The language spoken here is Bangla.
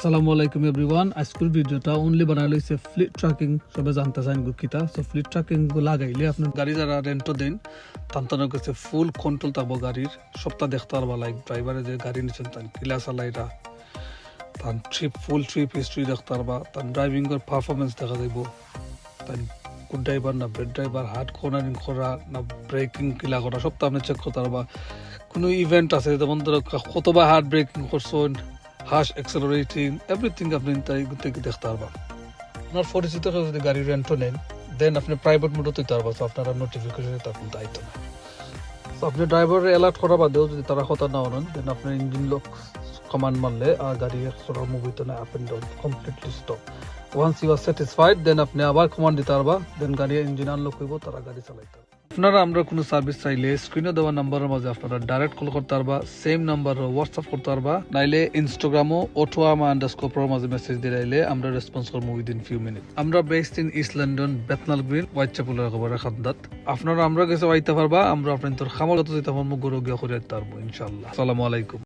আসসালামু আলাইকুম এভরিওয়ান। আজকের ভিডিওটা অনলি বানাই লইছে ফ্লিট ট্র্যাকিং সবে জানতে চান গুকিতা। সো ফ্লিট ট্র্যাকিং লাগাইলে আপনি গাড়ি যারা রেন্টও দেন তান্তানোর কাছে ফুল কন্ট্রোল থাকবো গাড়ির, সপ্তাহ দেখতে পারবা। লাইক ড্রাইভারে যে গাড়ি নিচ্ছেন তান কিলা চালাইরা, তার ফুল ট্রিপ হিস্ট্রি দেখতে পারবা, তার ড্রাইভিংয়ের পারফরমেন্স দেখা যাইব, তার গুড ড্রাইভার না বেড ড্রাইভার, হার্ড কর্নারিং করা না ব্রেকিং কিলা করা সবটা আপনি চেক করতে পারবা। কোনো ইভেন্ট আছে যেমন ধরো কতবার হার্ড ব্রেকিং করছেন, হার্শ অ্যাক্সেলারেটিং, এভরিথিং আপনি তাই থেকে দেখতে পারবা। আপনার পরিচিত কেউ যদি গাড়ি রেন্টও নেন দেন আপনি প্রাইভেট মোডও দিতে পারবা। তো আপনারা নোটিফিকেশন তখন দায়িত্ব না। তো আপনি ড্রাইভারের অ্যালার্ট করা বাদেও যদি তারা কথা না আনেন দেন আপনার ইঞ্জিন লক কমান্ড মারলে আর গাড়ি মুভ হইতো না, up and down completely stop. Once you are satisfied then আপনি আবার কমান্ড দিতে পারবা, দেন গাড়ি ইঞ্জিন আনলক হইব, তারা গাড়ি চালাইতে পারবে। আপনারা আমরা কোনো সার্ভিস চাইলে স্ক্রিনে দেওয়া নাম্বারের মাঝে আপনারা ডাইরেক্ট কল করতে পারবা, সেম নাম্বার হোয়াটসঅ্যাপ করতে পারবা, নাইলে ইনস্টাগ্রামও ____ মাঝে মেসেজ দিলাইলে আমরা রেসপন্স করবো উইদিন ফিউ মিনিট। আমরা based in east London, Bethnal green, white চ্যাপেলের খবরের খাদ্দাত। আপনারা আমরা কাছে আইতে পারবা, আমরা আপনাদের খামার দিতে পারবো, গরু গিয়া করে দিতে পারবো ইনশাআল্লাহ। আসসালামু আলাইকুম।